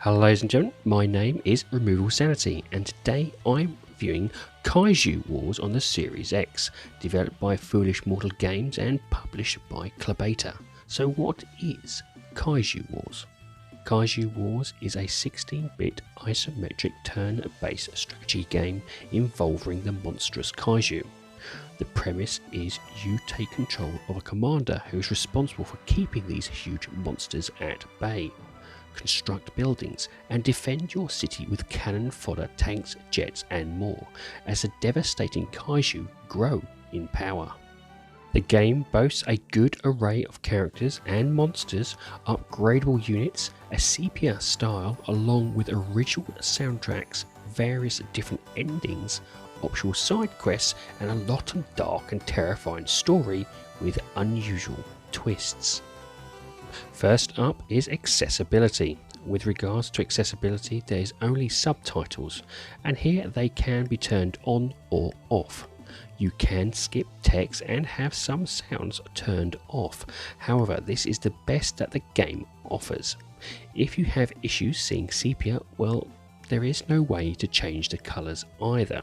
Hello ladies and gentlemen, my name is RemovableSanity and today I'm reviewing Kaiju Wars on the Series X, developed by Foolish Mortal Games and published by Clubata. So what is Kaiju Wars? Kaiju Wars is a 16-bit isometric turn-based strategy game involving the monstrous kaiju. The premise is you take control of a commander who is responsible for keeping these huge monsters at bay. Construct buildings and defend your city with cannon fodder, tanks, jets and more as the devastating kaiju grow in power. The game boasts a good array of characters and monsters, upgradable units, a sepia style along with original soundtracks, various different endings, optional side quests and a lot of dark and terrifying story with unusual twists. First up is accessibility. With regards to accessibility, there is only subtitles, and here they can be turned on or off. You can skip text and have some sounds turned off. However, this is the best that the game offers. If you have issues seeing sepia, well, there is no way to change the colours either.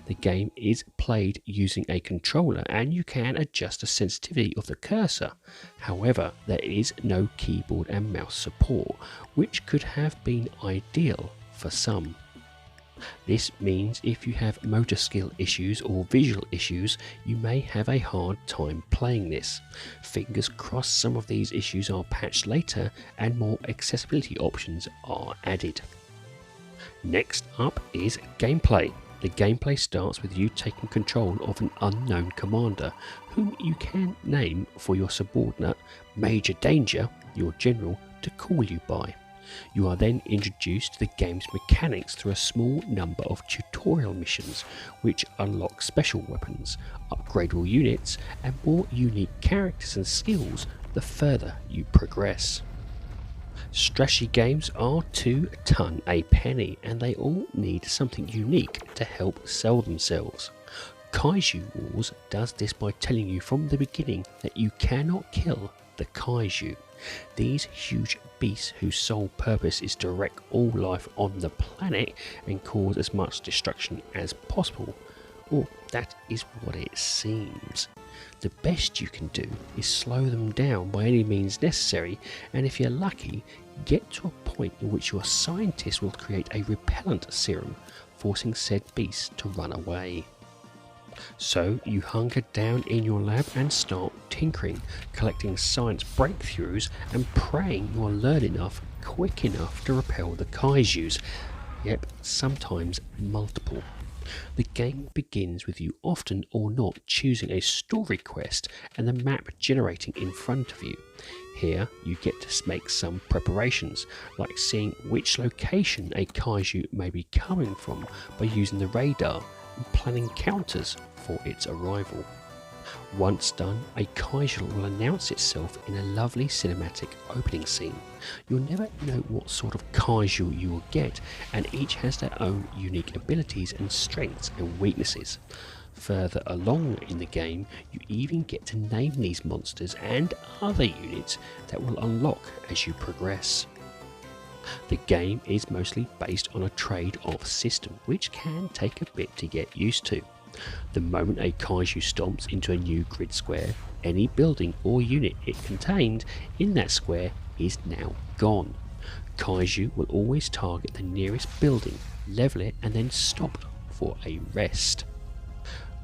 The game is played using a controller and you can adjust the sensitivity of the cursor. However, there is no keyboard and mouse support, which could have been ideal for some. This means if you have motor skill issues or visual issues, you may have a hard time playing this. Fingers crossed some of these issues are patched later and more accessibility options are added. Next up is gameplay. The gameplay starts with you taking control of an unknown commander, whom you can name for your subordinate, Major Danger, your general, to call you by. You are then introduced to the game's mechanics through a small number of tutorial missions, which unlock special weapons, upgradable units, and more unique characters and skills the further you progress. Strategy games are to ton a penny and they all need something unique to help sell themselves. Kaiju Wars does this by telling you from the beginning that you cannot kill the kaiju. These huge beasts whose sole purpose is to wreck all life on the planet and cause as much destruction as possible. Or that is what it seems. The best you can do is slow them down by any means necessary, and if you're lucky, get to a point in which your scientist will create a repellent serum, forcing said beasts to run away. So you hunker down in your lab and start tinkering, collecting science breakthroughs and praying you'll learn enough quick enough to repel the kaijus, yep, sometimes multiple. The game begins with you often or not choosing a story quest and the map generating in front of you. Here you get to make some preparations, like seeing which location a kaiju may be coming from by using the radar and planning counters for its arrival. Once done, a kaiju will announce itself in a lovely cinematic opening scene. You'll never know what sort of kaiju you will get, and each has their own unique abilities and strengths and weaknesses. Further along in the game, you even get to name these monsters and other units that will unlock as you progress. The game is mostly based on a trade-off system, which can take a bit to get used to. The moment a kaiju stomps into a new grid square, any building or unit it contained in that square is now gone. Kaiju will always target the nearest building, level it and then stop for a rest.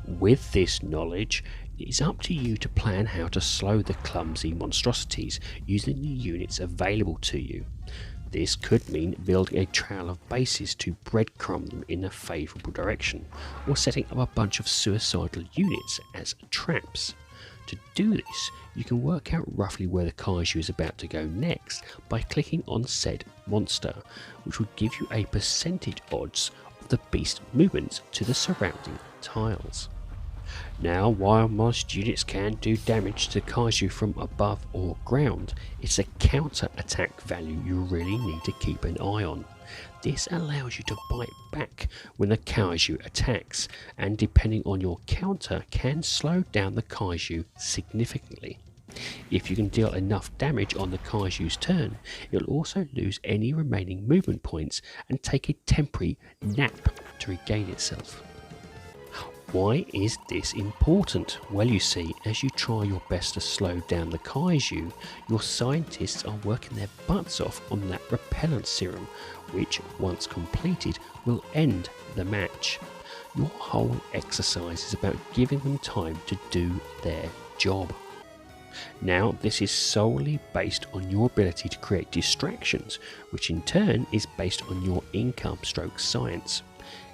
With this knowledge, it is up to you to plan how to slow the clumsy monstrosities using the units available to you. This could mean building a trail of bases to breadcrumb them in a favourable direction, or setting up a bunch of suicidal units as traps. To do this, you can work out roughly where the kaiju is about to go next by clicking on said monster, which will give you a percentage odds of the beast movements to the surrounding tiles. Now, while most units can do damage to kaiju from above or ground, it's a counter attack value you really need to keep an eye on. This allows you to bite back when the kaiju attacks, and depending on your counter can slow down the kaiju significantly. If you can deal enough damage on the Kaiju's turn, it will also lose any remaining movement points and take a temporary nap to regain itself. Why is this important? Well, you see, as you try your best to slow down the Kaiju, your scientists are working their butts off on that repellent serum, which, once completed, will end the match. Your whole exercise is about giving them time to do their job. Now, this is solely based on your ability to create distractions, which in turn is based on your income/science.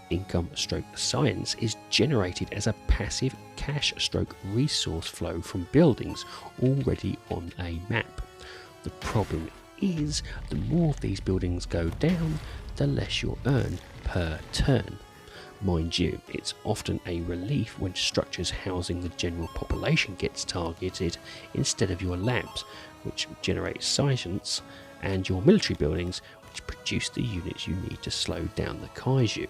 Income/science is generated as a passive cash/resource flow from buildings already on a map. The problem is, the more these buildings go down, the less you'll earn per turn. Mind you, it's often a relief when structures housing the general population gets targeted instead of your labs, which generate science, and your military buildings, which produce the units you need to slow down the Kaiju.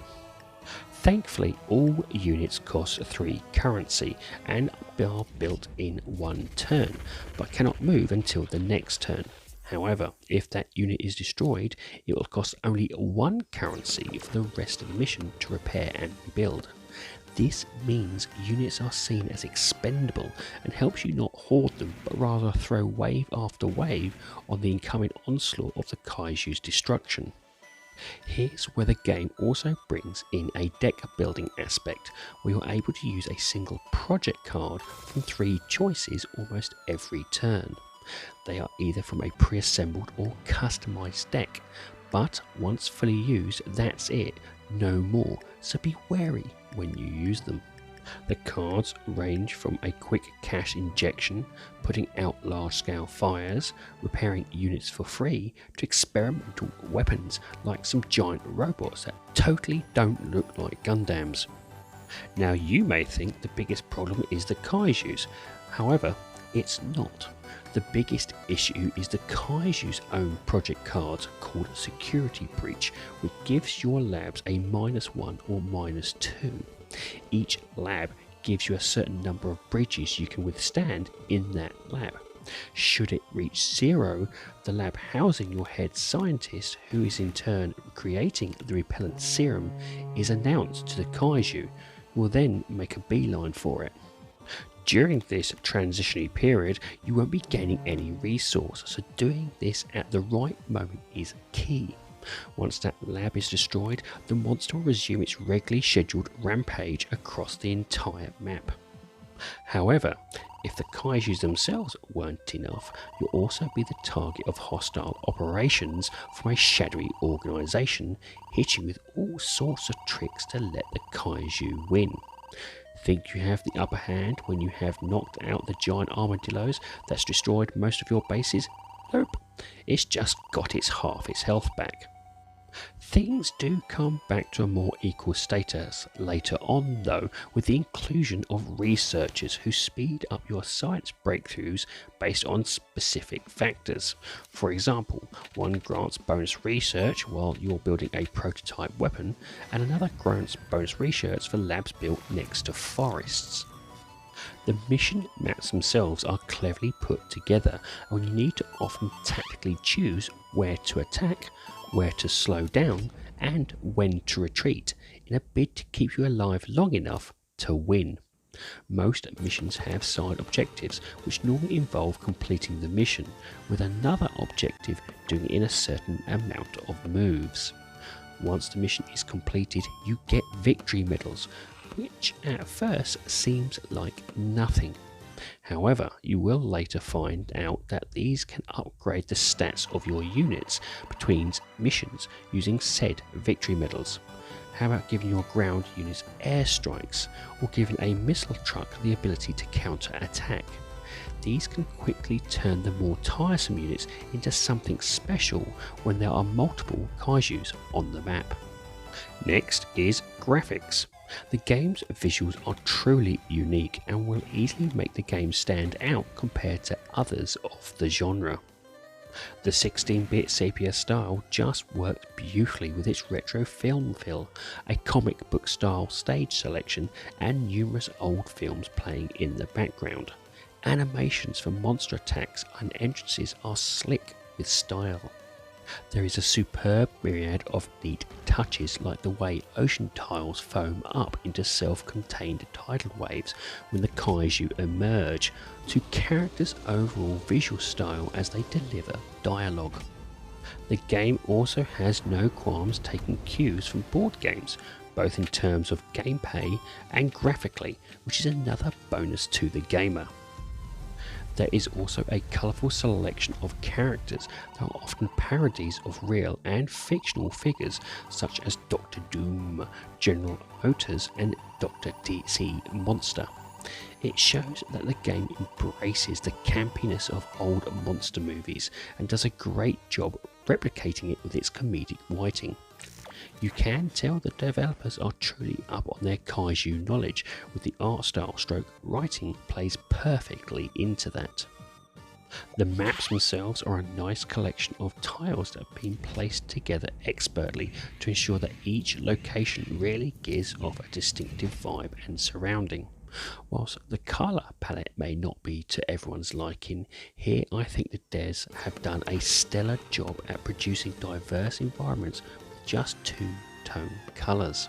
Thankfully, all units cost 3 currency and are built in one turn, but cannot move until the next turn. However, if that unit is destroyed, it will cost only 1 currency for the rest of the mission to repair and rebuild. This means units are seen as expendable and helps you not hoard them, but rather throw wave after wave on the incoming onslaught of the Kaiju's destruction. Here's where the game also brings in a deck building aspect, where you're able to use a single project card from 3 choices almost every turn. They are either from a pre-assembled or customized deck, but once fully used, that's it, no more, so be wary when you use them. The cards range from a quick cash injection, putting out large-scale fires, repairing units for free, to experimental weapons like some giant robots that totally don't look like Gundams. Now, you may think the biggest problem is the Kaijus, however, it's not. The biggest issue is the Kaiju's own project cards called Security Breach, which gives your labs a -1 or -2. Each lab gives you a certain number of breaches you can withstand in that lab. Should it reach 0, the lab housing your head scientist, who is in turn creating the repellent serum, is announced to the Kaiju, who will then make a beeline for it. During this transitionary period, you won't be gaining any resource, so doing this at the right moment is key. Once that lab is destroyed, the monster will resume its regularly scheduled rampage across the entire map. However, if the Kaijus themselves weren't enough, you'll also be the target of hostile operations from a shadowy organisation, hitting with all sorts of tricks to let the Kaiju win. Think you have the upper hand when you have knocked out the giant armadillos that's destroyed most of your bases? Nope, it's just got half its health back. Things do come back to a more equal status later on though, with the inclusion of researchers who speed up your science breakthroughs based on specific factors. For example, one grants bonus research while you're building a prototype weapon, and another grants bonus research for labs built next to forests. The mission maps themselves are cleverly put together, and you need to often tactically choose where to attack, where to slow down, and when to retreat, in a bid to keep you alive long enough to win. Most missions have side objectives, which normally involve completing the mission, with another objective doing it in a certain amount of moves. Once the mission is completed, you get victory medals, which at first seems like nothing. However, you will later find out that these can upgrade the stats of your units between missions using said victory medals. How about giving your ground units airstrikes, or giving a missile truck the ability to counter-attack? These can quickly turn the more tiresome units into something special when there are multiple Kaijus on the map. Next is graphics. The game's visuals are truly unique and will easily make the game stand out compared to others of the genre. The 16-bit sepia style just works beautifully with its retro film feel, a comic book style stage selection, and numerous old films playing in the background. animations for monster attacks and entrances are slick with style. There is a superb myriad of neat touches, like the way ocean tiles foam up into self-contained tidal waves when the kaiju emerge, to characters' overall visual style as they deliver dialogue. The game also has no qualms taking cues from board games, both in terms of gameplay and graphically, which is another bonus to the gamer. There is also a colourful selection of characters that are often parodies of real and fictional figures such as Dr. Doom, General Motors and Dr. DC Monster. It shows that the game embraces the campiness of old monster movies and does a great job replicating it with its comedic writing. You can tell the developers are truly up on their kaiju knowledge, with the art style stroke writing plays perfectly into that. The maps themselves are a nice collection of tiles that have been placed together expertly to ensure that each location really gives off a distinctive vibe and surrounding. Whilst the colour palette may not be to everyone's liking, here I think the devs have done a stellar job at producing diverse environments with just two-tone colours.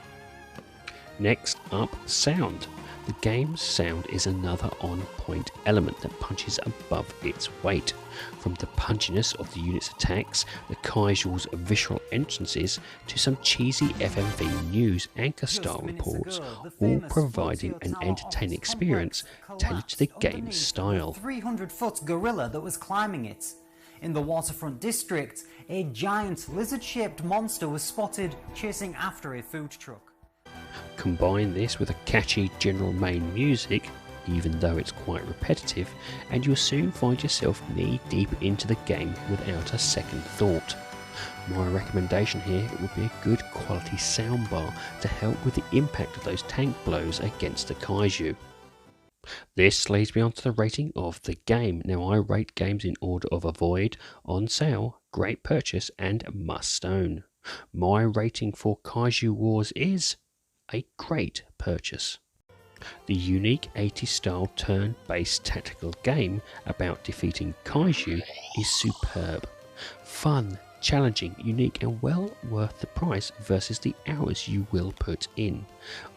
Next up, sound. The game's sound is another on-point element that punches above its weight. From the punchiness of the unit's attacks, the Kaiju's visceral entrances, to some cheesy FMV news anchor-style reports, all providing an entertaining experience tailored to the game's style. 300-foot gorilla that was climbing it. In the waterfront district, a giant lizard-shaped monster was spotted chasing after a food truck. Combine this with a catchy general main music, even though it's quite repetitive, and you'll soon find yourself knee deep into the game without a second thought. My recommendation here would be a good quality soundbar to help with the impact of those tank blows against the kaiju. This leads me on to the rating of the game. Now, I rate games in order of avoid, on sale, great purchase and must own. My rating for Kaiju Wars is a great purchase. The unique 80s style turn-based tactical game about defeating kaiju is superb. Fun, challenging, unique and well worth the price versus the hours you will put in.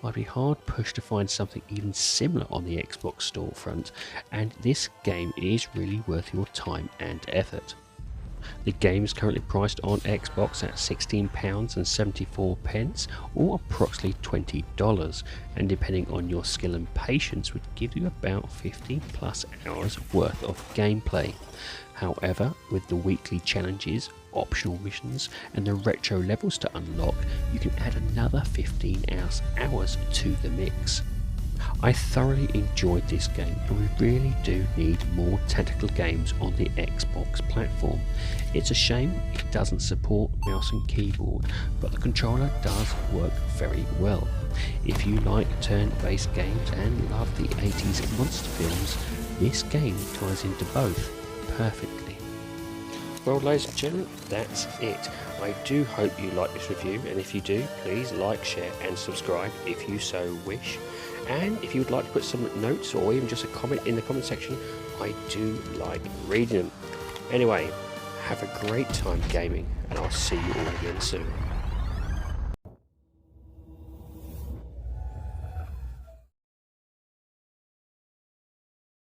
I'd be hard pushed to find something even similar on the Xbox storefront, and this game is really worth your time and effort. The game is currently priced on Xbox at £16.74 or approximately $20, and depending on your skill and patience would give you about 50 plus hours worth of gameplay. However, with the weekly challenges, optional missions and the retro levels to unlock, you can add another 15 hours to the mix. I thoroughly enjoyed this game, and we really do need more tactical games on the Xbox platform. It's a shame it doesn't support mouse and keyboard, but the controller does work very well. If you like turn-based games and love the 80s monster films, this game ties into both perfectly. Well, ladies and gentlemen, that's it. I do hope you like this review, and if you do, please like, share and subscribe if you so wish. And if you would like to put some notes or even just a comment in the comment section, I do like reading them. Anyway, have a great time gaming, and I'll see you all again soon.